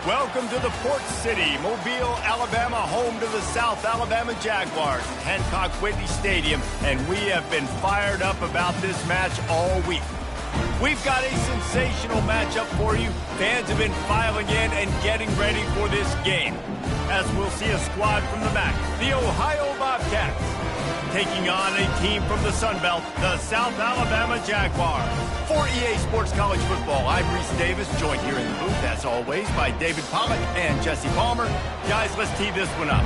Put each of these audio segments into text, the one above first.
Welcome to the Port City, Mobile, Alabama, home to the South Alabama Jaguars, Hancock Whitney Stadium, and we have been fired up about this match all week. We've got a sensational matchup for you. Fans have been filing in and getting ready for this game, as we'll see a squad from the MAC, the Ohio Bobcats, taking on a team from the Sun Belt, the South Alabama Jaguars. For EA Sports College Football, I'm Reese Davis, joined here in the booth, as always, by David Pollock and Jesse Palmer. Guys, let's tee this one up.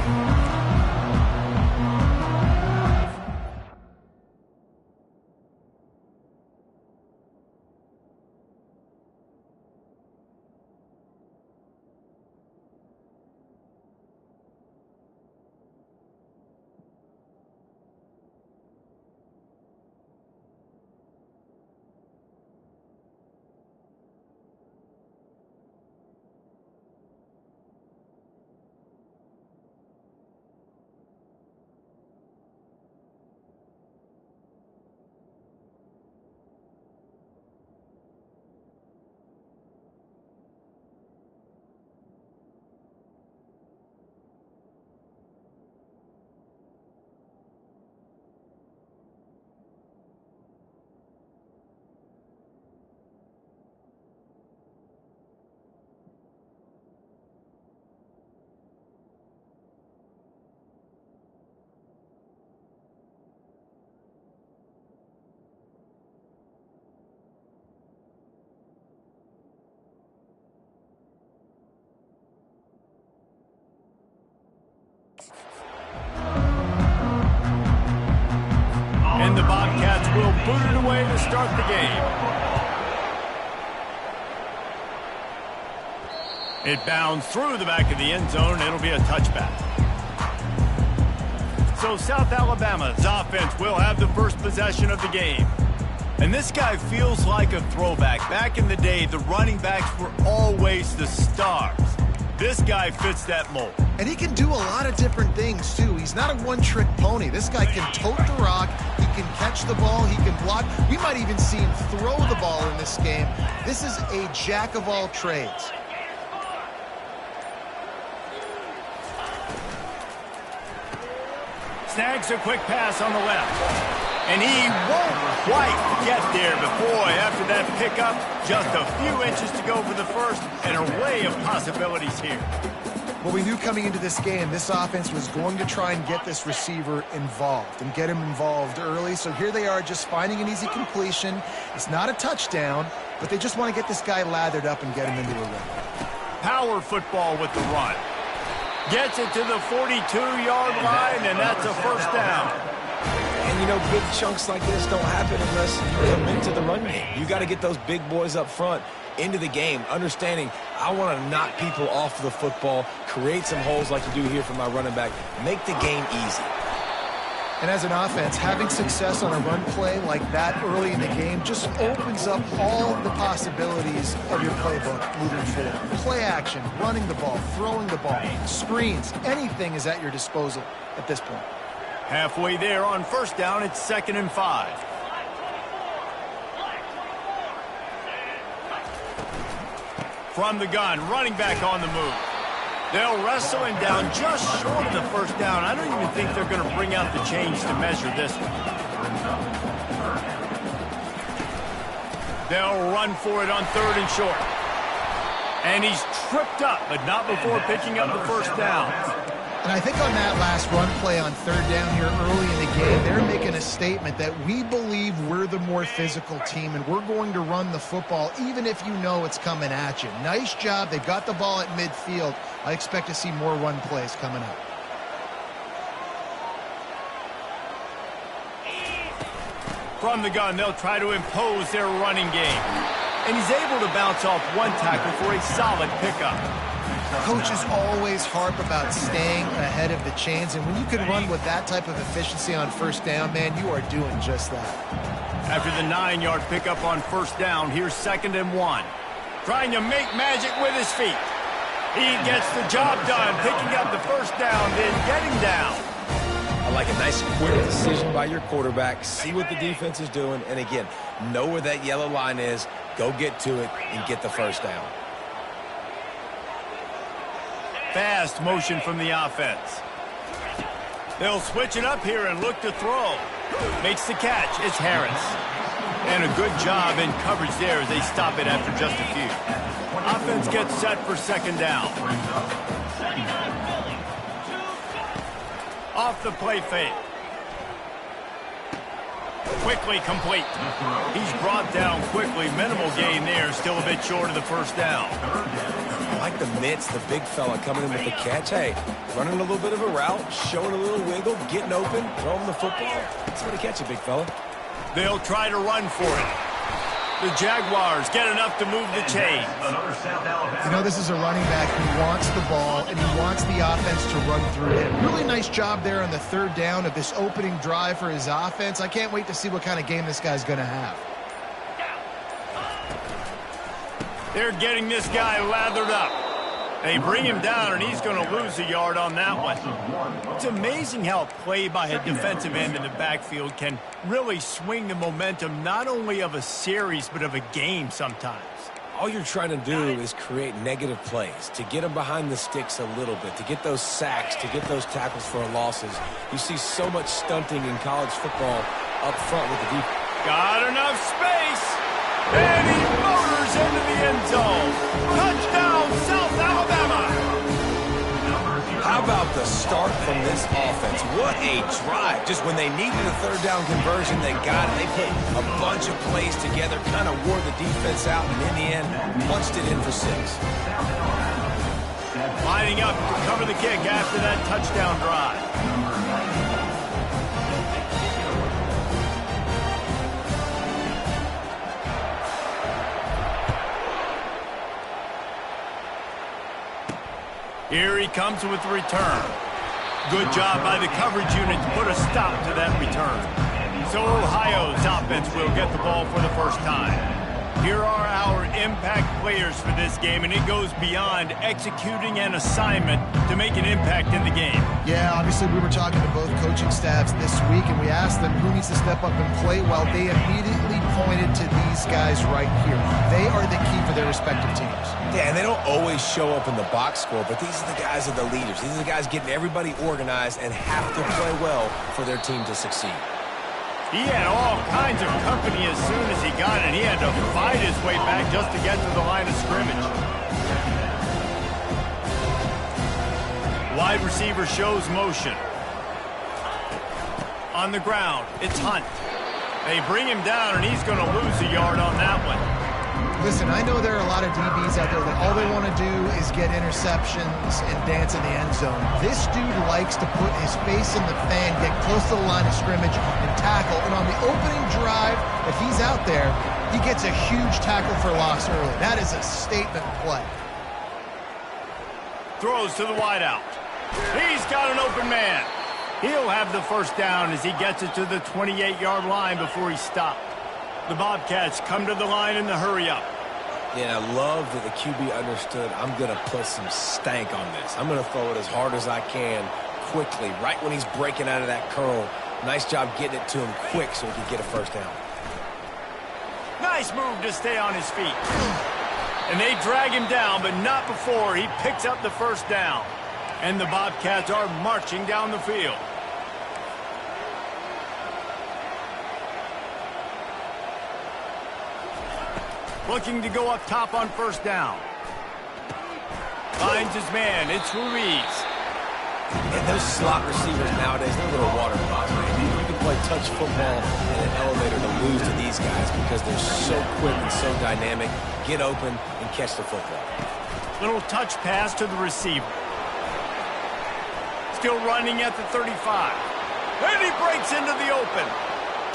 And the Bobcats will boot it away to start the game. It bounds through the back of the end zone. It'll be a touchback. So South Alabama's offense will have the first possession of the game. And this guy feels like a throwback. Back in the day, the running backs were always the stars. This guy fits that mold. And he can do a lot of different things, too. He's not a one-trick pony. This guy can tote the rock. He can catch the ball. He can block. We might even see him throw the ball in this game. This is a jack of all trades. Snags a quick pass on the left. And he won't quite get there, but boy, after that pickup, just a few inches to go for the first, and an array of possibilities here. Well, we knew coming into this game, this offense was going to try and get this receiver involved and get him involved early. So here they are just finding an easy completion. It's not a touchdown, but they just want to get this guy lathered up and get him into a run. Power football with the run. Gets it to the 42-yard line, and that's a first down. And, you know, big chunks like this don't happen unless you come into the run game. You got to get those big boys up front into the game, understanding I want to knock people off the football, create some holes like you do here for my running back, make the game easy. And as an offense, having success on a run play like that early in the game just opens up all the possibilities of your playbook moving forward. Play action, running the ball, throwing the ball, screens, anything is at your disposal at this point. Halfway there on first down, it's 2nd and 5. From the gun, running back on the move. They'll wrestle him down just short of the first down. I don't even think they're going to bring out the change to measure this one. They'll run for it on 3rd and short. And he's tripped up, but not before picking up the first down. And I think on that last run play on 3rd down here early in the game, they're making a statement that we believe we're the more physical team and we're going to run the football even if you know it's coming at you. Nice job. They've got the ball at midfield. I expect to see more run plays coming up. From the gun, they'll try to impose their running game. And he's able to bounce off one tackle for a solid pickup. Coaches always harp about staying ahead of the chains, and when you can run with that type of efficiency on first down, man, you are doing just that. After the 9-yard pickup on first down, here's 2nd and 1. Trying to make magic with his feet. He gets the job done, picking up the first down, then getting down. I like a nice quick decision by your quarterback. See what the defense is doing, and again, know where that yellow line is. Go get to it and get the first down. fast motion from the offense. They'll switch it up here and look to throw. Makes the catch. It's Harris. And a good job in coverage there as they stop it after just a few. Offense gets set for second down. Off the play fake. Quickly complete. He's brought down quickly. Minimal gain there. Still a bit short of the first down. I like the mitts, the big fella coming in with the catch. Hey, running a little bit of a route, showing a little wiggle, getting open, throwing the football. That's what he catch it, big fella. They'll try to run for it. The Jaguars get enough to move the chains. You know, this is a running back who wants the ball, and he wants the offense to run through him. Really nice job there on the third down of this opening drive for his offense. I can't wait to see what kind of game this guy's going to have. They're getting this guy lathered up. They bring him down, and he's going to lose a yard on that one. It's amazing how a play by a defensive end in the backfield can really swing the momentum not only of a series but of a game sometimes. All you're trying to do is create negative plays, to get them behind the sticks a little bit, to get those sacks, to get those tackles for losses. You see so much stunting in college football up front with the defense. Got enough space. And he motors into the end zone. Touchdown, South Alabama. How about the start from this offense? What a drive. Just when they needed a third down conversion, they got it. They put a bunch of plays together, kind of wore the defense out, and in the end, punched it in for 6. Lining up to cover the kick after that touchdown drive. Here he comes with the return. Good job by the coverage unit to put a stop to that return. So Ohio's offense will get the ball for the first time. Here are our impact players for this game, and it goes beyond executing an assignment to make an impact in the game. Yeah, obviously we were talking to both coaching staffs this week, and we asked them who needs to step up and play well. They immediately pointed to these guys right here. They are the key for their respective teams. Yeah, and they don't always show up in the box score, but these are the guys that are the leaders. These are the guys getting everybody organized and have to play well for their team to succeed. He had all kinds of company as soon as he got it. He had to fight his way back just to get to the line of scrimmage. Wide receiver shows motion. On the ground, it's Hunt. They bring him down, and he's going to lose a yard on that one. Listen, I know there are a lot of DBs out there that all they want to do is get interceptions and dance in the end zone. This dude likes to put his face in the fan, get close to the line of scrimmage, and tackle. And on the opening drive, if he's out there, he gets a huge tackle for loss early. That is a statement play. Throws to the wideout. He's got an open man. He'll have the first down as he gets it to the 28-yard line before he's stopped. The Bobcats come to the line in the hurry-up. Yeah, I love that the QB understood I'm going to put some stank on this. I'm going to throw it as hard as I can quickly, right when he's breaking out of that curl. Nice job getting it to him quick so he can get a first down. Nice move to stay on his feet. And they drag him down, but not before he picks up the first down. And the Bobcats are marching down the field. Looking to go up top on first down. Finds his man. It's Ruiz. And those slot receivers nowadays, they're little water bottles, man. You can play touch football in an elevator to lose to these guys because they're so quick and so dynamic. Get open and catch the football. Little touch pass to the receiver. Still running at the 35. And he breaks into the open.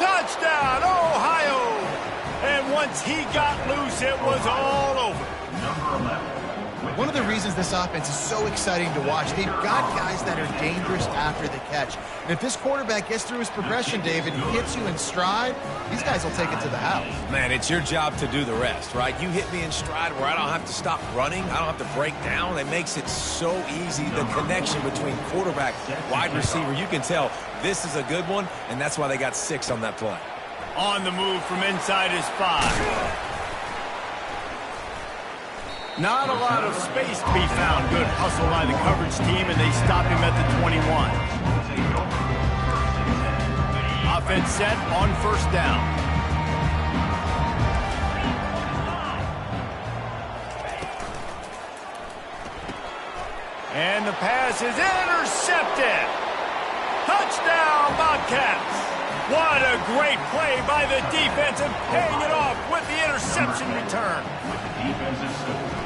Touchdown, Ohio! And once he got loose, it was all over. Number 11. One of the reasons this offense is so exciting to watch, they've got guys that are dangerous after the catch. And if this quarterback gets through his progression, David, he hits you in stride, these guys will take it to the house. Man, it's your job to do the rest, right? You hit me in stride where I don't have to stop running. I don't have to break down. It makes it so easy. The connection between quarterback, wide receiver, you can tell this is a good one, and that's why they got 6 on that play. On the move from inside his 5. Not a lot of space to be found. Good hustle by the coverage team, and they stop him at the 21. Offense set on first down. And the pass is intercepted. Touchdown, Bobcats. What a great play by the defense and paying it off with the interception return.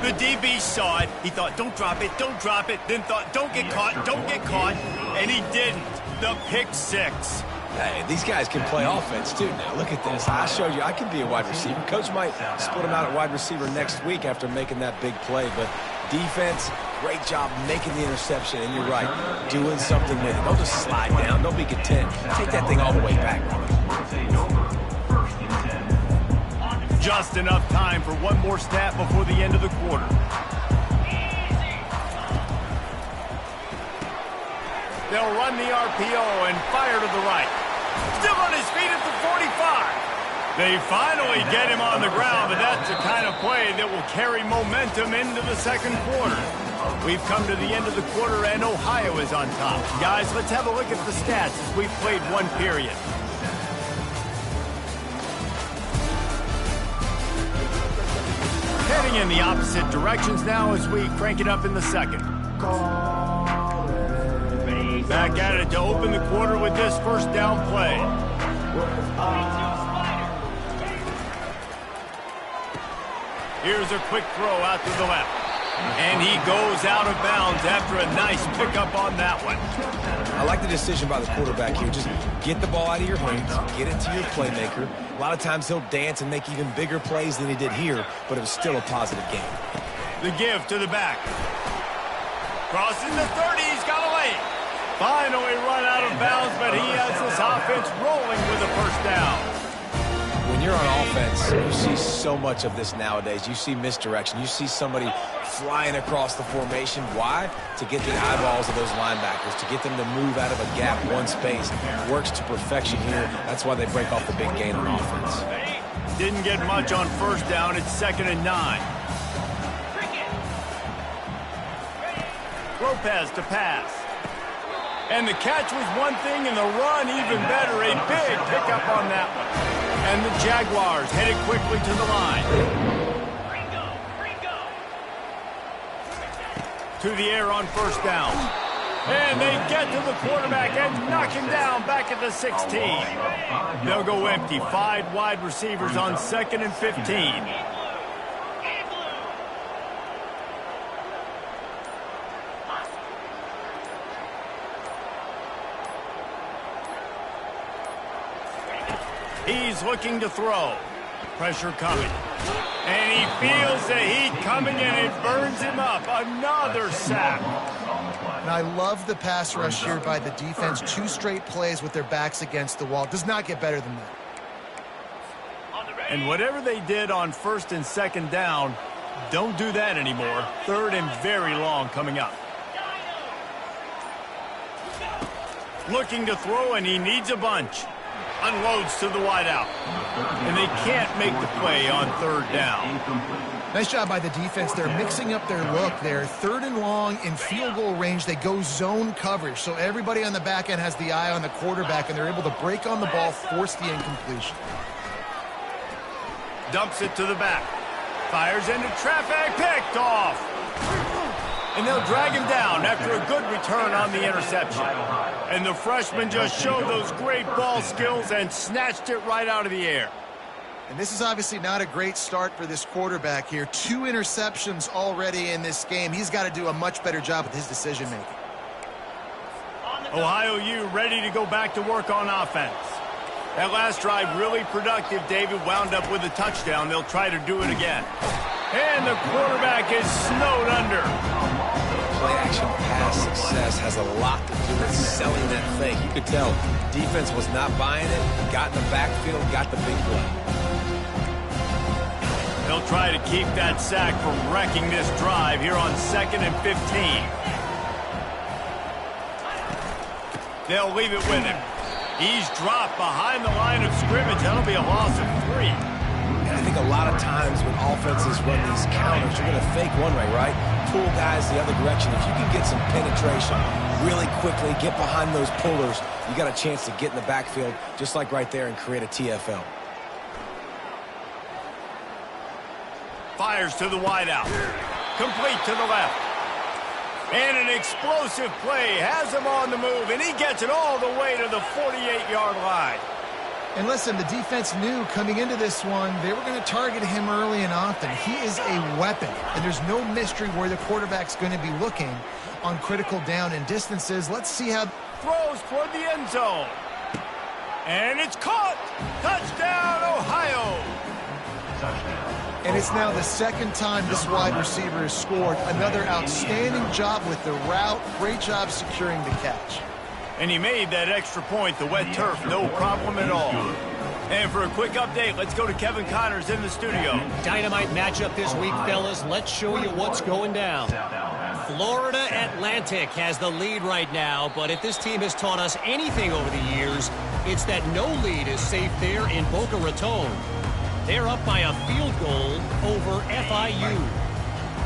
The DB saw it. He thought, don't drop it, don't drop it. Then thought, don't get caught, don't get caught. And he didn't. The pick six. Hey, these guys can play offense, too. Now, look at this. I showed you I can be a wide receiver. Coach might split him out at wide receiver next week after making that big play. But defense, great job making the interception. And you're right, doing something with it. Don't just slide down. Don't be content. Take that thing all the way back. Just enough time for one more snap before the end of the quarter. They'll run the RPO and fire to the right. Still on his feet at the 45. They finally get him on the ground, but that's the kind of play that will carry momentum into the second quarter. We've come to the end of the quarter, and Ohio is on top. Guys, let's have a look at the stats as we've played one period. Heading in the opposite directions now as we crank it up in the second. Back at it to open the quarter with this first down play. Here's a quick throw out to the left. And he goes out of bounds after a nice pickup on that one. I like the decision by the quarterback here. Just get the ball out of your hands, get it to your playmaker. A lot of times he'll dance and make even bigger plays than he did here, but it was still a positive game. The give to the back. Crossing the 30, he's got a lane. Finally run out of bounds, but he has this offense rolling with a first down. When you're on offense, you see so much of this nowadays. You see misdirection. You see somebody flying across the formation. Why? To get the eyeballs of those linebackers, to get them to move out of a gap one space. Works to perfection here. That's why they break off the big gain on offense. Didn't get much on first down. It's 2nd and 9. Lopez to pass. And the catch was one thing, and the run even better. A big pickup on that one. And the Jaguars headed quickly to the line. To the air on first down. And they get to the quarterback and knock him down back at the 16. They'll go empty. 5 wide receivers on 2nd and 15. He's looking to throw. Pressure coming. And he feels the heat coming, and it burns him up. Another sack. And I love the pass rush here by the defense. 2 straight plays with their backs against the wall. Does not get better than that. And whatever they did on 1st and 2nd down, don't do that anymore. 3rd and very long coming up. Looking to throw, and he needs a bunch. Unloads to the wideout. And they can't make the play on 3rd down. Nice job by the defense. They're mixing up their look there. 3rd and long in field goal range. They go zone coverage. So everybody on the back end has the eye on the quarterback, and they're able to break on the ball, force the incompletion. Dumps it to the back. Fires into traffic. Picked off. And they'll drag him down after a good return on the interception. And the freshman just showed those great ball skills and snatched it right out of the air. And this is obviously not a great start for this quarterback here. 2 interceptions already in this game. He's got to do a much better job with his decision-making. Ohio U ready to go back to work on offense. That last drive really productive. David wound up with a touchdown. They'll try to do it again. And the quarterback is snowed under. Play-action pass success has a lot to do with selling that thing. You could tell defense was not buying it, got in the backfield, got the big play. They'll try to keep that sack from wrecking this drive here on 2nd and 15. They'll leave it with him. He's dropped behind the line of scrimmage. That'll be a loss of 3. And I think a lot of times when offenses run these counters, you're going to fake one way, right? Pull guys the other direction. If you can get some penetration really quickly, get behind those pullers, you got a chance to get in the backfield, just like right there, and create a TFL. Fires to the wideout. Complete to the left. And an explosive play has him on the move, and he gets it all the way to the 48-yard line. And listen, the defense knew coming into this one, they were going to target him early and often. He is a weapon, and there's no mystery where the quarterback's going to be looking on critical down and distances. Let's see how... Throws toward the end zone. And it's caught. Touchdown, Ohio. And it's now the second time this wide receiver has scored. Another outstanding job with the route. Great job securing the catch. And he made that extra point, the wet turf, no problem at all. And for a quick update, let's go to Kevin Connors in the studio. Dynamite matchup this week, fellas. Let's show you what's going down. Florida Atlantic has the lead right now, but if this team has taught us anything over the years, it's that no lead is safe there in Boca Raton. They're up by a field goal over FIU.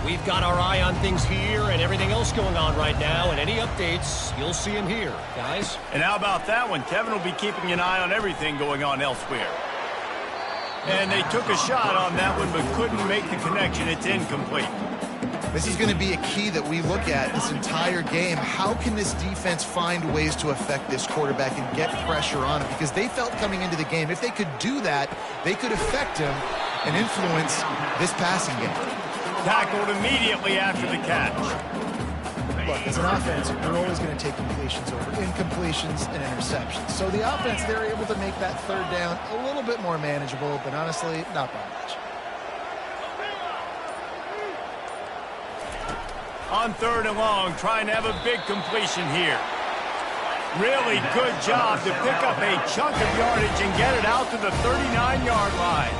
We've got our eye on things here and everything else going on right now, and any updates, you'll see them here, guys. And how about that one? Kevin will be keeping an eye on everything going on elsewhere. And they took a shot on that one, but couldn't make the connection. It's incomplete. This is going to be a key that we look at this entire game. How can this defense find ways to affect this quarterback and get pressure on him? Because they felt coming into the game, if they could do that, they could affect him and influence this passing game. Tackled immediately after the catch. Look, as an offense, you're always going to take completions over incompletions and interceptions. So the offense, they're able to make that third down a little bit more manageable, but honestly, not by much. On third and long, trying to have a big completion here. Really good job to pick up a chunk of yardage and get it out to the 39-yard line.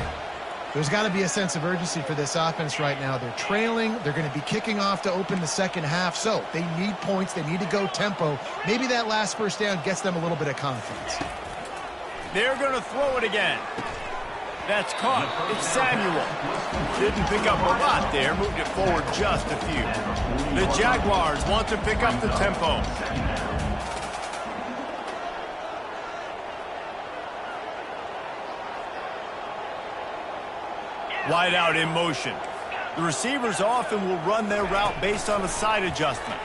There's got to be a sense of urgency for this offense right now. They're trailing. They're going to be kicking off to open the second half. So they need points. They need to go tempo. Maybe that last first down gets them a little bit of confidence. They're going to throw it again. That's caught. It's Samuel. Didn't pick up a lot there. Moved it forward just a few. The Jaguars want to pick up the tempo. Wide out in motion. The receivers often will run their route based on a side adjustment.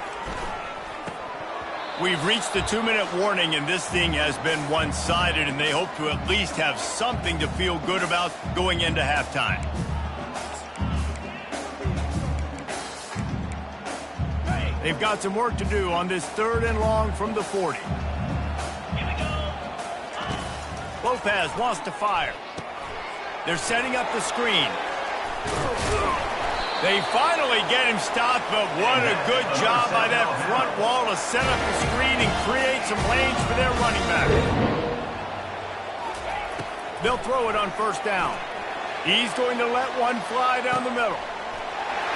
We've reached the 2-minute warning, and this thing has been one-sided, and they hope to at least have something to feel good about going into halftime. They've got some work to do on this third and long from the 40. Lopez wants to fire. They're setting up the screen. They finally get him stopped, but what a good job by that front wall to set up the screen and create some lanes for their running back. They'll throw it on first down. He's going to let one fly down the middle.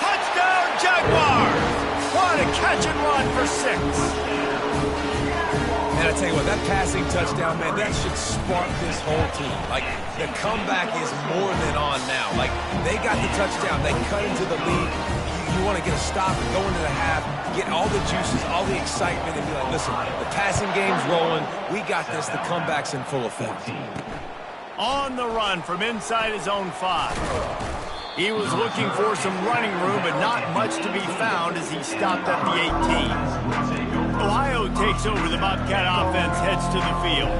Touchdown, Jaguars! What a catch and run for 6. And I tell you what, that passing touchdown, man, that should spark this whole team. Like, the comeback is more than on now. Like, they got the touchdown. They cut into the lead. You want to get a stop and go into the half, get all the juices, all the excitement, and be like, listen, the passing game's rolling. We got this. The comeback's in full effect. On the run from inside his own 5. He was looking for some running room, but not much to be found as he stopped at the 18. Ohio takes over. The Bobcat offense heads to the field.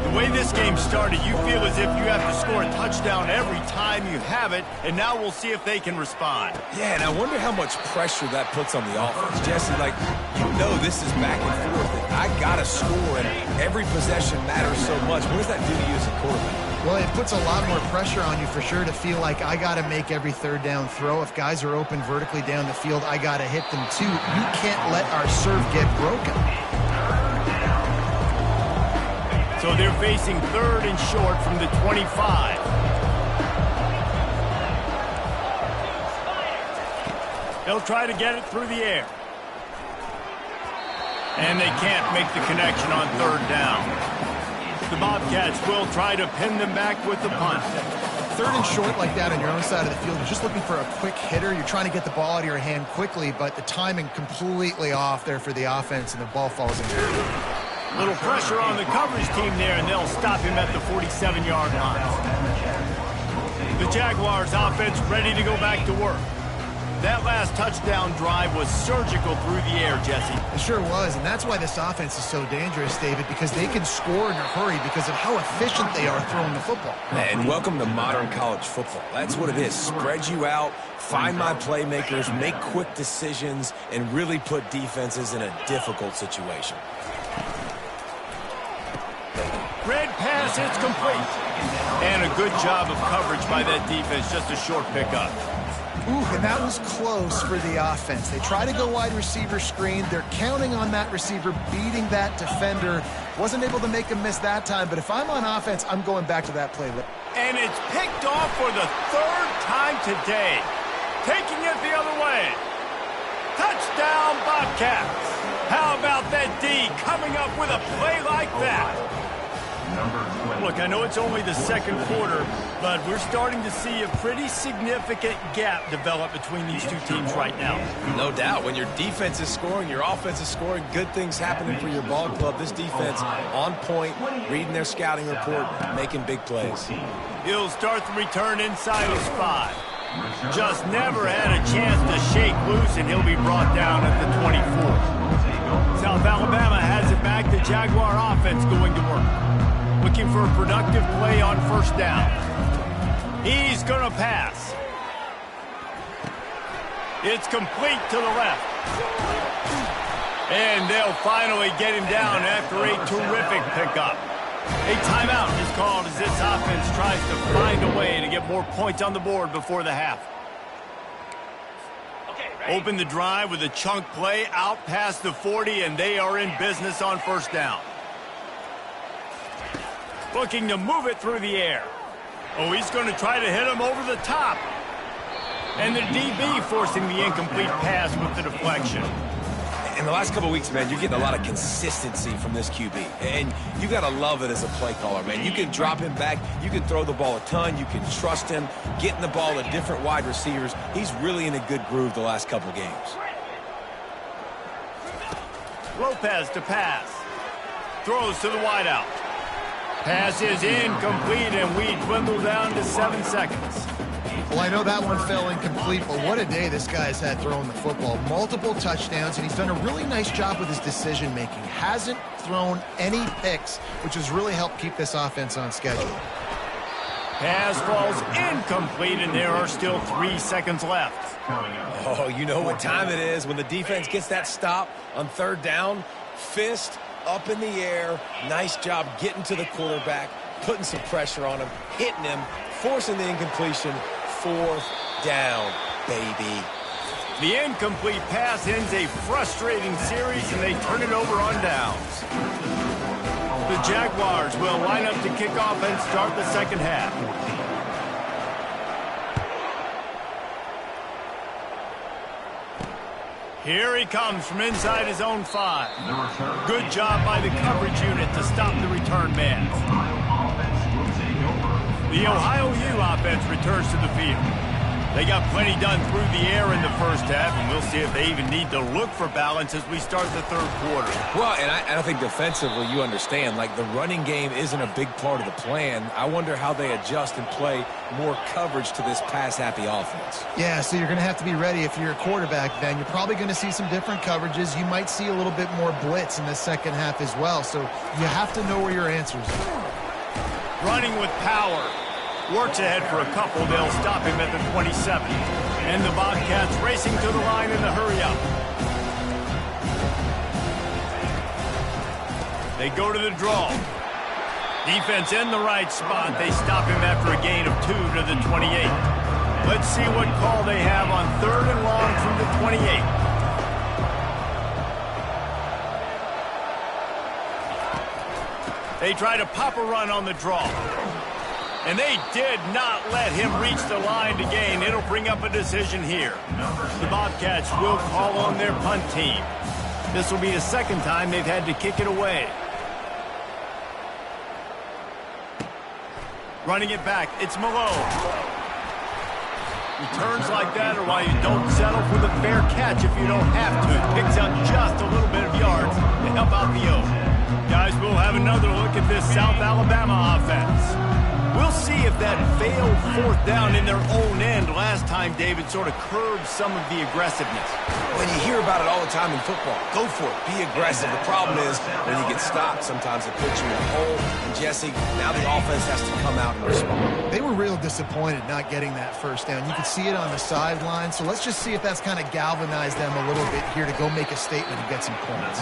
The way this game started, you feel as if you have to score a touchdown every time you have it, and now we'll see if they can respond. Yeah, and I wonder how much pressure that puts on the offense. Jesse, like, you know this is back and forth. I got to score, and every possession matters so much. What does that do to you as a quarterback? Well, it puts a lot more pressure on you for sure to feel like I got to make every third down throw. If guys are open vertically down the field, I got to hit them too. You can't let our serve get broken. So they're facing third and short from the 25. They'll try to get it through the air. And they can't make the connection on third down. The Bobcats will try to pin them back with the punt. third and short like that on your own side of the field, you're just looking for a quick hitter. You're trying to get the ball out of your hand quickly, but the timing completely off there for the offense, and the ball falls in there. Little pressure on the coverage team there, and they'll stop him at the 47-yard line. The Jaguars offense ready to go back to work. That last touchdown drive was surgical through the air, Jesse. It sure was, and that's why this offense is so dangerous, David, because they can score in a hurry because of how efficient they are throwing the football. And welcome to modern college football. That's what it is. Spread you out, find my playmakers, make quick decisions, and really put defenses in a difficult situation. Red pass, it's complete. And a good job of coverage by that defense, just a short pickup. Ooh, and that was close for the offense. They try to go wide receiver screen. They're counting on that receiver beating that defender. Wasn't able to make him miss that time, but if I'm on offense, I'm going back to that play. And it's picked off for the third time today. Taking it the other way. Touchdown, Bobcats. How about that D coming up with a play like that? Look, I know it's only the second quarter, but we're starting to see a pretty significant gap develop between these two teams right now. No doubt. When your defense is scoring, your offense is scoring, good things happening for your ball club. This defense on point, reading their scouting report, making big plays. He'll start the return inside his 5. Just never had a chance to shake loose, and he'll be brought down at the 24. South Alabama has it back. The Jaguar offense going to work. Looking for a productive play on first down. He's going to pass. It's complete to the left. And they'll finally get him down after a terrific pickup. A timeout is called as this offense tries to find a way to get more points on the board before the half. Open the drive with a chunk play out past the 40, and they are in business on first down. Looking to move it through the air. Oh, he's going to try to hit him over the top. And the DB forcing the incomplete pass with the deflection. In the last couple of weeks, man, you're getting a lot of consistency from this QB. And you got to love it as a play caller, man. You can drop him back. You can throw the ball a ton. You can trust him, getting the ball to different wide receivers. He's really in a good groove the last couple of games. Lopez to pass. Throws to the wideout. Pass is incomplete, and we dwindle down to 7 seconds. Well, I know that one fell incomplete, but what a day this guy's had throwing the football. Multiple touchdowns, and he's done a really nice job with his decision-making. Hasn't thrown any picks, which has really helped keep this offense on schedule. Pass falls incomplete, and there are still 3 seconds left. Oh, you know what time it is when the defense gets that stop on third down. Fist up in the air. Nice job getting to the quarterback, putting some pressure on him, hitting him, forcing the incompletion. 4th down, baby. The incomplete pass ends a frustrating series, and they turn it over on downs. The Jaguars will line up to kick off and start the second half. Here he comes from inside his own 5. Good job by the coverage unit to stop the return man. The Ohio U offense returns to the field. They got plenty done through the air in the first half, and we'll see if they even need to look for balance as we start the third quarter. Well, and I think defensively, you understand, like the running game isn't a big part of the plan. I wonder how they adjust and play more coverage to this pass-happy offense. Yeah, so you're going to have to be ready if you're a quarterback, then. You're probably going to see some different coverages. You might see a little bit more blitz in the second half as well, so you have to know where your answers are. Running with power. Works ahead for a couple. They'll stop him at the 27. And the Bobcats racing to the line in the hurry-up. They go to the draw. Defense in the right spot. They stop him after a gain of 2 to the 28. Let's see what call they have on 3rd and long from the 28. They try to pop a run on the draw. And they did not let him reach the line to gain. It'll bring up a decision here. The Bobcats will call on their punt team. This will be the second time they've had to kick it away. Running it back, it's Malone. Returns like that are why you don't settle for the fair catch if you don't have to. Picks up just a little bit of yards to help out the O. Guys, we'll have another look at this South Alabama offense. We'll see if that failed fourth down in their own end last time, David, sort of curbed some of the aggressiveness. When you hear about it all the time in football, go for it. Be aggressive. The problem is when you get stopped, sometimes it puts you in a hole. And, Jesse, now the offense has to come out and respond. They were real disappointed not getting that first down. You could see it on the sideline. So let's just see if that's kind of galvanized them a little bit here to go make a statement and get some points.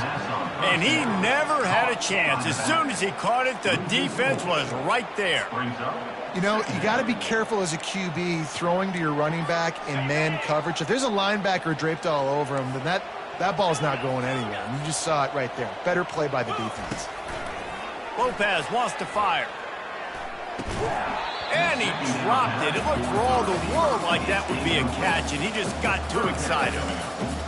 And he never had a chance. As soon as he caught it, the defense was right there. You know, you got to be careful as a QB throwing to your running back in man coverage. If there's a linebacker draped all over him, then that ball's not going anywhere. And you just saw it right there. Better play by the defense. Lopez wants to fire. And he dropped it. It looked for all the world like that would be a catch, and he just got too excited.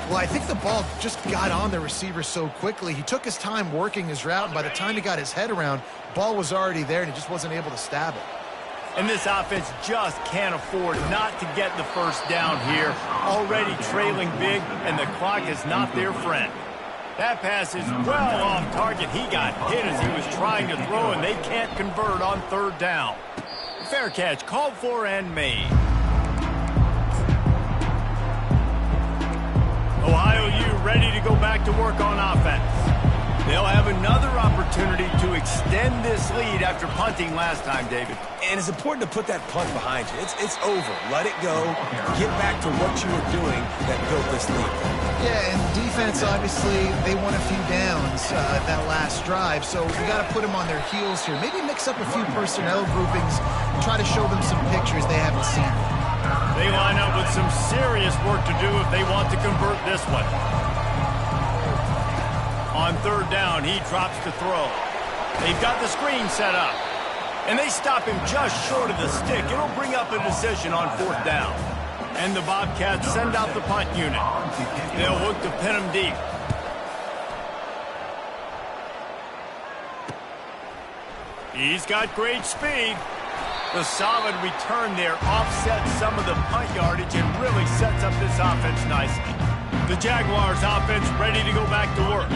Well, I think the ball just got on the receiver so quickly. He took his time working his route, and by the time he got his head around, ball was already there, and he just wasn't able to stab it. And this offense just can't afford not to get the first down here. Already trailing big, and the clock is not their friend. That pass is well off target. He got hit as he was trying to throw, and they can't convert on third down. Fair catch called for and made. Ohio U ready to go back to work on offense. They'll have another opportunity to extend this lead after punting last time, David. And it's important to put that punt behind you. It's over. Let it go. Get back to what you were doing that built this lead. Yeah, and defense, obviously, they won a few downs that last drive, so you got to put them on their heels here. Maybe mix up a few personnel groupings and try to show them some pictures they haven't seen. They line up with some serious work to do if they want to convert this one. On third down, he drops to throw. They've got the screen set up. And they stop him just short of the stick. It'll bring up a decision on fourth down. And the Bobcats send out the punt unit. They'll look to pin him deep. He's got great speed. The solid return there offsets some of the punt yardage and really sets up this offense nicely. The Jaguars offense ready to go back to work.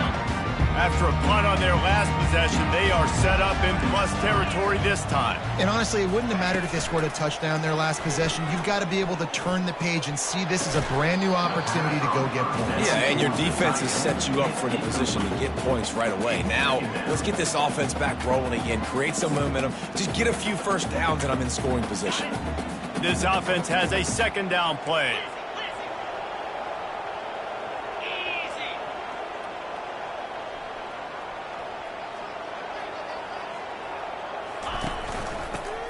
After a punt on their last possession, they are set up in plus territory this time. And honestly, it wouldn't have mattered if they scored a touchdown their last possession. You've got to be able to turn the page and see this as a brand new opportunity to go get points. Yeah, and your defense has set you up for the position to get points right away. Now, let's get this offense back rolling again, create some momentum, just get a few first downs, and I'm in scoring position. This offense has a second down play.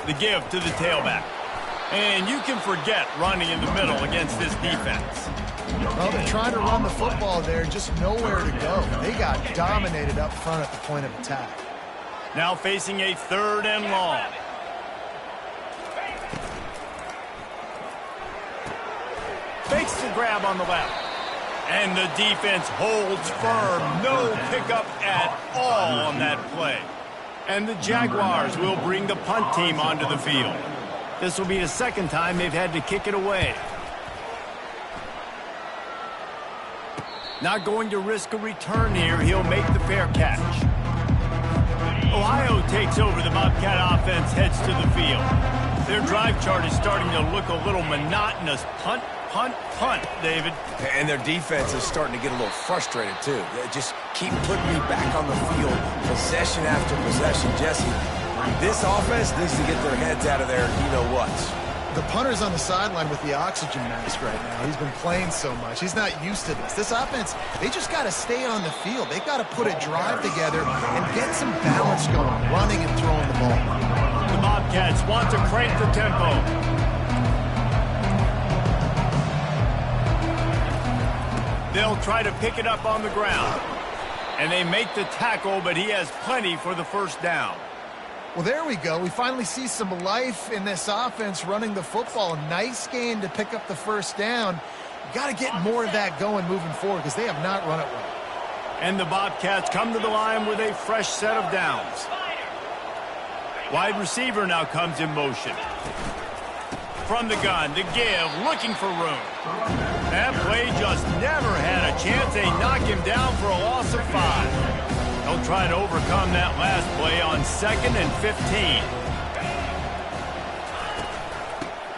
The give to the tailback. And you can forget running in the middle against this defense. Well, they're trying to run the football there, just nowhere to go. They got dominated up front at the point of attack. Now facing a third and long. Fakes the grab on the left. And the defense holds firm. No pickup at all on that play. And the Jaguars will bring the punt team onto the field. This will be the second time they've had to kick it away. Not going to risk a return here. He'll make the fair catch. Ohio takes over. The Bobcat offense heads to the field. Their drive chart is starting to look a little monotonous. Punt, punt, punt, David. And their defense is starting to get a little frustrated, too. They just keep putting me back on the field, possession after possession. Jesse, this offense needs to get their heads out of there, you-know-whats. The punter's on the sideline with the oxygen mask right now. He's been playing so much. He's not used to this. This offense, they just got to stay on the field. They've got to put a drive together and get some balance going, running and throwing the ball. The Bobcats want to crank the tempo. They'll try to pick it up on the ground. And they make the tackle, but he has plenty for the first down. Well, there we go. We finally see some life in this offense running the football. Nice gain to pick up the first down. You got to get more of that going moving forward because they have not run it well. And the Bobcats come to the line with a fresh set of downs. Wide receiver now comes in motion. From the gun, the give, looking for room. That play just never had a chance. They knock him down for a loss of 5. They'll try to overcome that last play on 2nd and 15.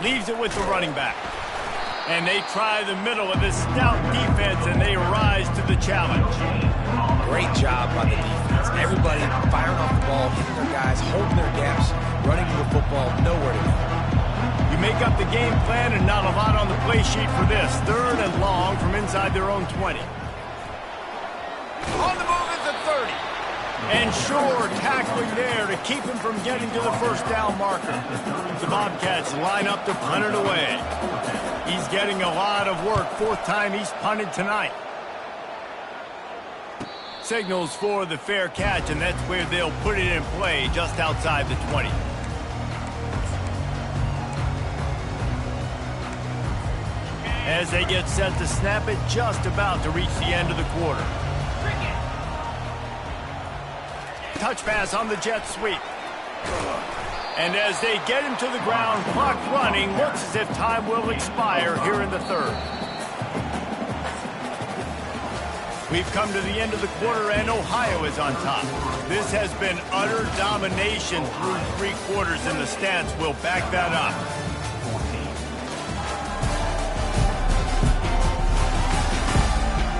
Leaves it with the running back. And they try the middle of this stout defense, and they rise to the challenge. Great job by the defense. Everybody firing off the ball, hitting their guys, holding their gaps, running to the football, nowhere to go. You make up the game plan and not a lot on the play sheet for this. 3rd and long from inside their own 20. On the move at the 30. And sure, tackling there to keep him from getting to the first down marker. The Bobcats line up to punt it away. He's getting a lot of work. 4th time he's punted tonight. Signals for the fair catch, and that's where they'll put it in play just outside the 20. As they get set to snap it, just about to reach the end of the quarter. Touch pass on the jet sweep. And as they get him to the ground, clock running, looks as if time will expire here in the 3rd. We've come to the end of the quarter, and Ohio is on top. This has been utter domination through 3 quarters, and the stats will back that up.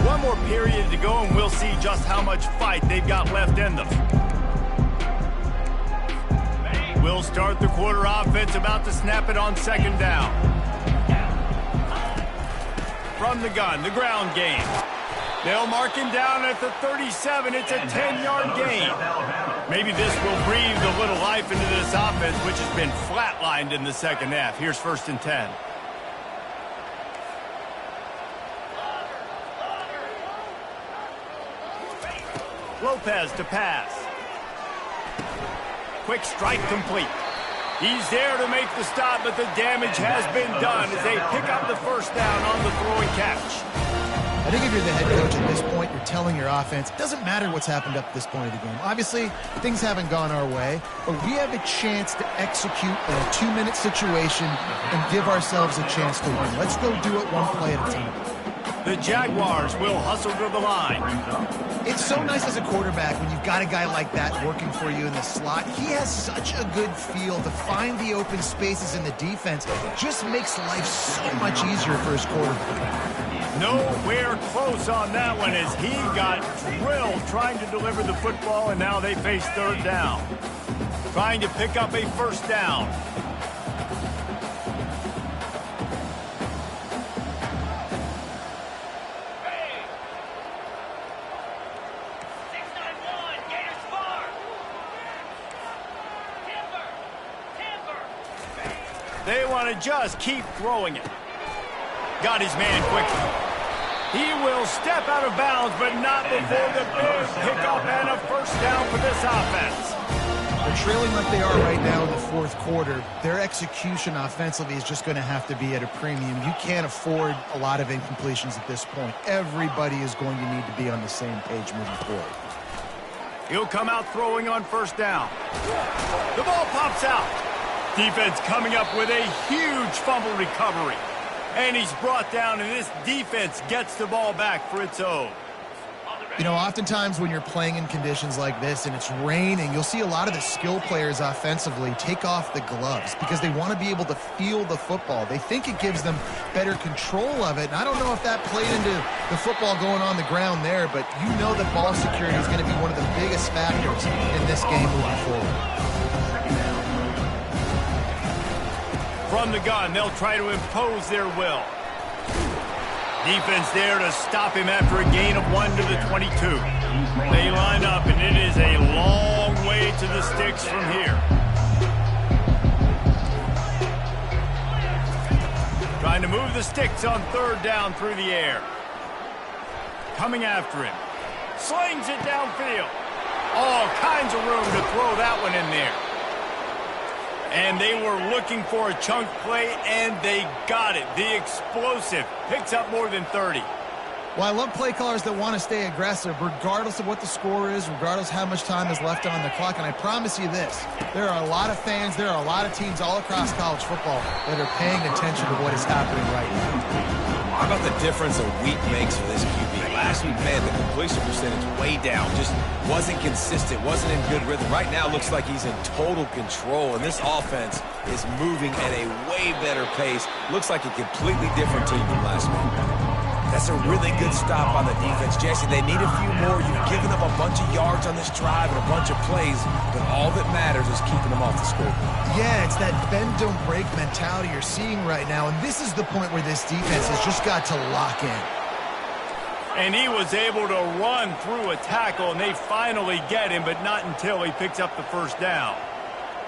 One more period to go, and we'll see just how much fight they've got left in them. We'll start the quarter offense, about to snap it on 2nd down. From the gun, the ground game. They'll mark him down at the 37. It's a 10-yard gain. Maybe this will breathe a little life into this offense, which has been flatlined in the 2nd half. Here's 1st and 10. Lopez to pass. Quick strike complete. He's there to make the stop, but the damage has been done as they pick up the first down on the throw and catch. I think if you're the head coach at this point, you're telling your offense, it doesn't matter what's happened up to this point of the game. Obviously, things haven't gone our way, but we have a chance to execute in a 2-minute situation and give ourselves a chance to win. Let's go do it one play at a time. The Jaguars will hustle to the line. It's so nice as a quarterback when you've got a guy like that working for you in the slot. He has such a good feel to find the open spaces in the defense. Just makes life so much easier for his quarterback. Nowhere close on that one as he got drilled trying to deliver the football, and now they face 3rd down. Trying to pick up a first down. They want to just keep throwing it. Got his man quickly. He will step out of bounds, but not before the big pickup and a first down for this offense. They're trailing like they are right now in the 4th quarter. Their execution offensively is just going to have to be at a premium. You can't afford a lot of incompletions at this point. Everybody is going to need to be on the same page moving forward. He'll come out throwing on first down. The ball pops out. Defense coming up with a huge fumble recovery. And he's brought down, and this defense gets the ball back for its own. You know, oftentimes when you're playing in conditions like this and it's raining, you'll see a lot of the skill players offensively take off the gloves because they want to be able to feel the football. They think it gives them better control of it. And I don't know if that played into the football going on the ground there, but you know that ball security is going to be one of the biggest factors in this game moving forward. From the gun, they'll try to impose their will. Defense there to stop him after a gain of 1 to the 22. They line up, and it is a long way to the sticks from here. Trying to move the sticks on 3rd down through the air. Coming after him. Slings it downfield. All kinds of room to throw that one in there. And they were looking for a chunk play, and they got it. The explosive picks up more than 30. Well, I love play callers that want to stay aggressive regardless of what the score is, regardless how much time is left on the clock. And I promise you this, there are a lot of fans, there are a lot of teams all across college football that are paying attention to what is happening right now. How about the difference a week makes for this QB? Last week, man, the completion percentage way down. Just wasn't consistent, wasn't in good rhythm. Right now, looks like he's in total control, and this offense is moving at a way better pace. Looks like a completely different team from last week. That's a really good stop on the defense. Jesse, they need a few more. You've given up a bunch of yards on this drive and a bunch of plays, but all that matters is keeping them off the scoreboard. Yeah, it's that bend, don't break mentality you're seeing right now, and this is the point where this defense has just got to lock in. And he was able to run through a tackle, and they finally get him, but not until he picks up the first down.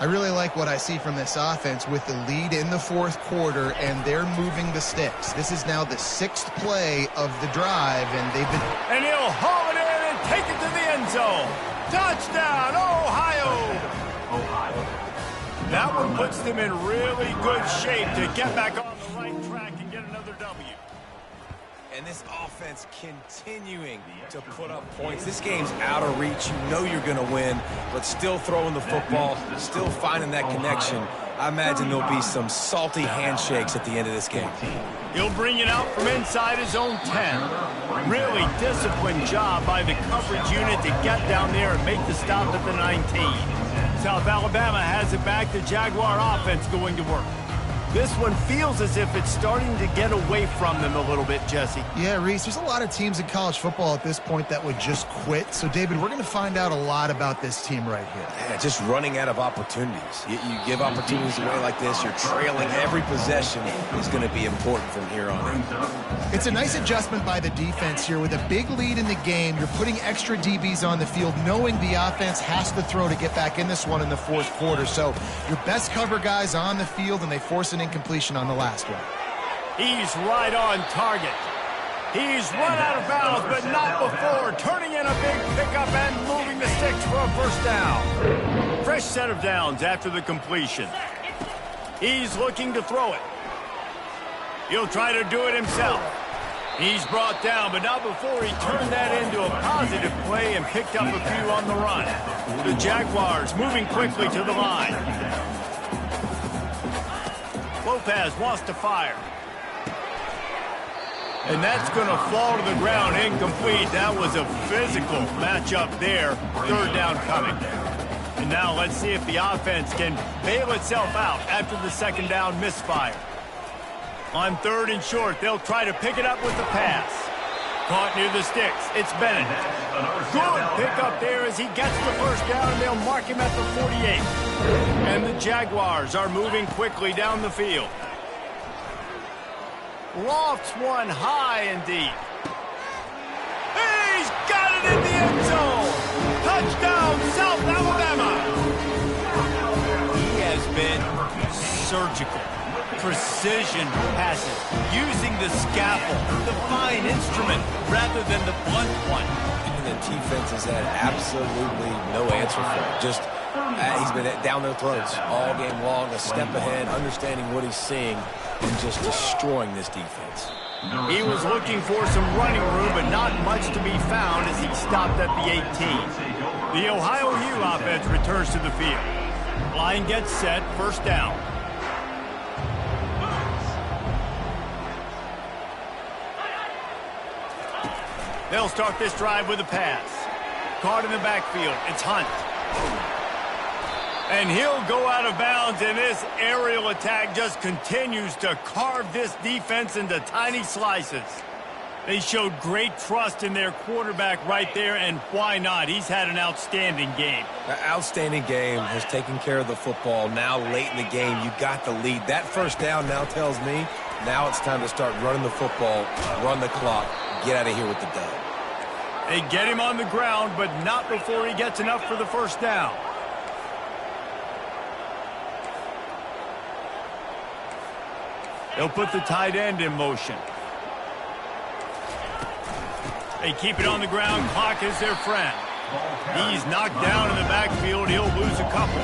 I really like what I see from this offense with the lead in the fourth quarter, and they're moving the sticks. This is now the 6th play of the drive, and they've been... And he'll haul it in and take it to the end zone. Touchdown, Ohio! That one puts them in really good shape to get back on the right track and get another W. And this offense continuing to put up points. This game's out of reach. You know you're going to win, but still throwing the football, still finding that connection. I imagine there'll be some salty handshakes at the end of this game. He'll bring it out from inside his own 10. Really disciplined job by the coverage unit to get down there and make the stop at the 19. South Alabama has it back. The Jaguar offense going to work. This one feels as if it's starting to get away from them a little bit, Jesse. Yeah, Reese, there's a lot of teams in college football at this point that would just quit. So, David, we're going to find out a lot about this team right here. Yeah, just running out of opportunities. You give opportunities away like this, you're trailing. Every possession is going to be important from here on in. It's a nice adjustment by the defense here. With a big lead in the game, you're putting extra DBs on the field, knowing the offense has to throw to get back in this one in the fourth quarter. So your best cover guys on the field, and they force an incompletion on the last one. He's right on target. He's run out of bounds, but not before. Turning in a big pickup and moving the sticks for a first down. Fresh set of downs after the completion. He's looking to throw it. He'll try to do it himself. He's brought down, but not before he turned that into a positive play and picked up a few on the run. The Jaguars moving quickly to the line. Lopez wants to fire. And that's going to fall to the ground, incomplete. That was a physical matchup there. Third down coming. And now let's see if the offense can bail itself out after the second down misfire. On 3rd and short, they'll try to pick it up with the pass. Caught near the sticks. It's Bennett. Good pickup there as he gets the first down, and they'll mark him at the 48. And the Jaguars are moving quickly down the field. Lofts one high and deep. He's got it in the end zone. Touchdown, South Alabama. He has been surgical. Precision passes, using the scaffold, the fine instrument, rather than the blunt one. And the defense has had absolutely no answer for him. Just, he's been down their throats all game long, a step ahead, understanding what he's seeing, and just destroying this defense. He was looking for some running room, but not much to be found as he stopped at the 18. The Ohio U offense returns to the field. Line gets set, first down. They'll start this drive with a pass. Caught in the backfield. It's Hunt. And he'll go out of bounds, and this aerial attack just continues to carve this defense into tiny slices. They showed great trust in their quarterback right there, and why not? He's had an outstanding game. An outstanding game, has taken care of the football. Now late in the game, you got the lead. That first down now tells me now it's time to start running the football, run the clock, get out of here with the dub. They get him on the ground, but not before he gets enough for the first down. They'll put the tight end in motion. They keep it on the ground. Clock is their friend. He's knocked down in the backfield. He'll lose a couple.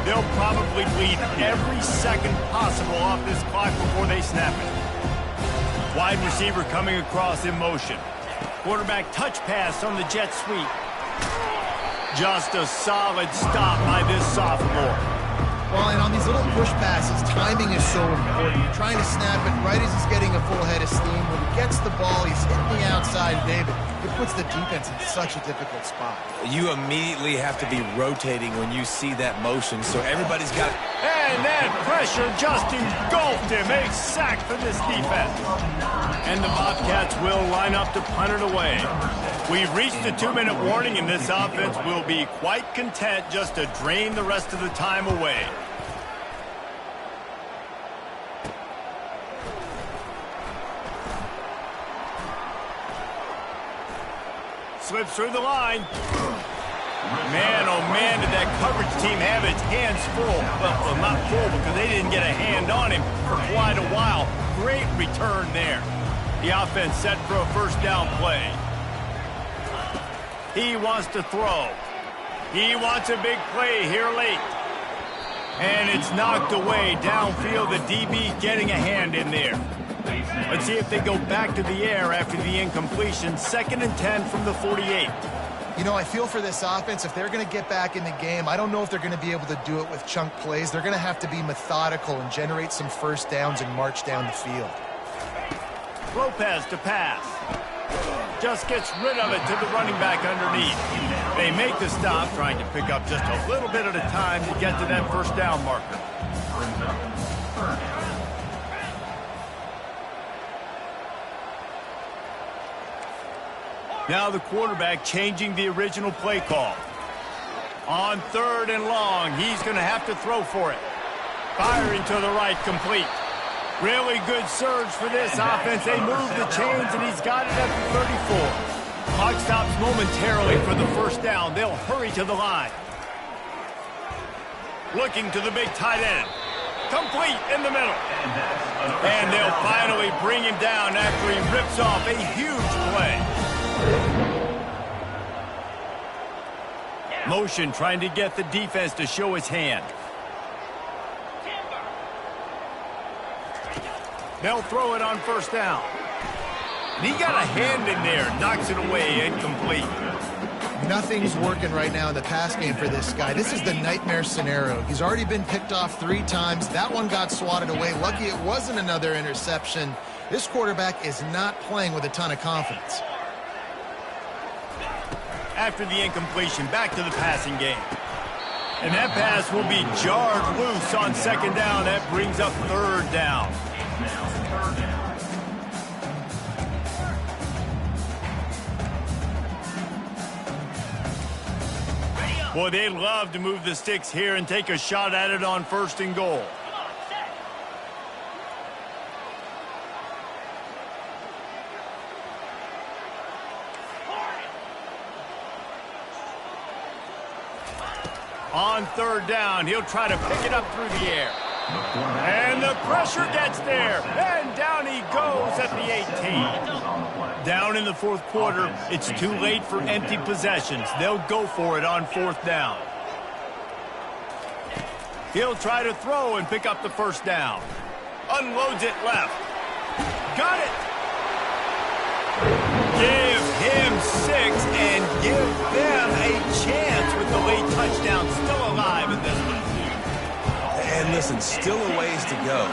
They'll probably bleed every second possible off this clock before they snap it. Wide receiver coming across in motion. Quarterback touch pass on the jet sweep. Just a solid stop by this sophomore. Well, and on these little push passes, timing is so important. You're trying to snap it right as he's getting a full head of steam. When he gets the ball, he's hitting the outside, David. It puts the defense in such a difficult spot. You immediately have to be rotating when you see that motion, so everybody's got it. And that pressure just engulfed him. A sack for this defense. And the Bobcats will line up to punt it away. We've reached the 2-minute warning, and this offense will be quite content just to drain the rest of the time away. Slips through the line. Man, oh man, did that coverage team have its hands full. Well, not full because they didn't get a hand on him for quite a while. Great return there. The offense set for a first down play. He wants to throw. He wants a big play here late. And it's knocked away downfield. The DB getting a hand in there. Let's see if they go back to the air after the incompletion. 2nd and 10 from the 48. You know, I feel for this offense, if they're going to get back in the game, I don't know if they're going to be able to do it with chunk plays. They're going to have to be methodical and generate some first downs and march down the field. Lopez to pass. Just gets rid of it to the running back underneath. They make the stop, trying to pick up just a little bit at a time to get to that first down marker. Now the quarterback changing the original play call. On 3rd and long, he's going to have to throw for it. Firing to the right, complete. Really good surge for this offense. They move the chains, and he's got it at the 34. Clock stops momentarily for the first down. They'll hurry to the line. Looking to the big tight end. Complete in the middle. And they'll finally bring him down after he rips off a huge play. Motion trying to get the defense to show his hand. They'll throw it on first down. And he got a hand in there, knocks it away, incomplete. Nothing's working right now in the pass game for this guy. This is the nightmare scenario. He's already been picked off 3 times. That one got swatted away. Lucky it wasn't another interception. This quarterback is not playing with a ton of confidence. After the incompletion, back to the passing game. And that pass will be jarred loose on 2nd down. That brings up 3rd down. Boy, they'd love to move the sticks here and take a shot at it on 1st and goal. On 3rd down, he'll try to pick it up through the air. And the pressure gets there. And down he goes at the 18. Down in the 4th quarter, it's too late for empty possessions. They'll go for it on 4th down. He'll try to throw and pick up the first down. Unloads it left. Got it. Give him 6 and give them a chance with the late touchdown. Still alive in this one. And listen, still a ways to go.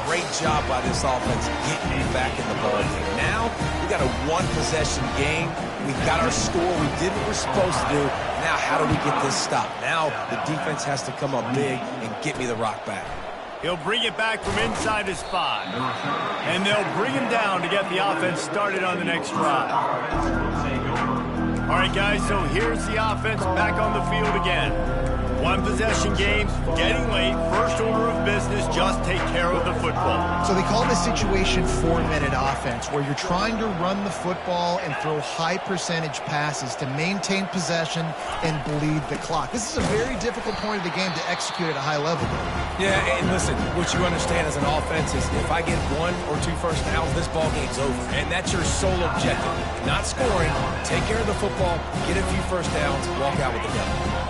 Great job by this offense getting back in the ball game. Now, we got a 1-possession game. We got our score. We did what we're supposed to do. Now, how do we get this stop? Now, the defense has to come up big and get me the rock back. He'll bring it back from inside his 5. And they'll bring him down to get the offense started on the next drive. All right, guys, so here's the offense back on the field again. 1-possession game, getting late, first order of business, just take care of the football. So they call this situation 4-minute offense, where you're trying to run the football and throw high-percentage passes to maintain possession and bleed the clock. This is a very difficult point of the game to execute at a high level. Yeah, and listen, what you understand as an offense is if I get 1 or 2 first downs, this ball game's over. And that's your sole objective. Not scoring, take care of the football, get a few first downs, walk out with the W.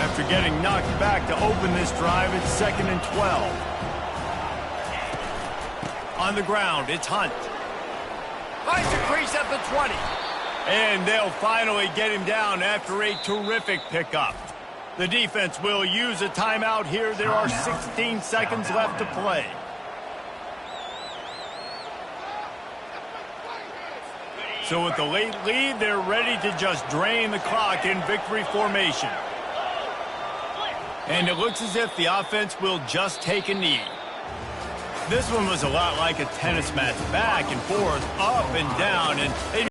After getting knocked back to open this drive, it's 2nd and 12. On the ground, it's Hunt. Finds a crease at the 20. And they'll finally get him down after a terrific pickup. The defense will use a timeout here. There are 16 seconds left to play. So with the late lead, they're ready to just drain the clock in victory formation. And it looks as if the offense will just take a knee. This one was a lot like a tennis match, back and forth, up and down, and they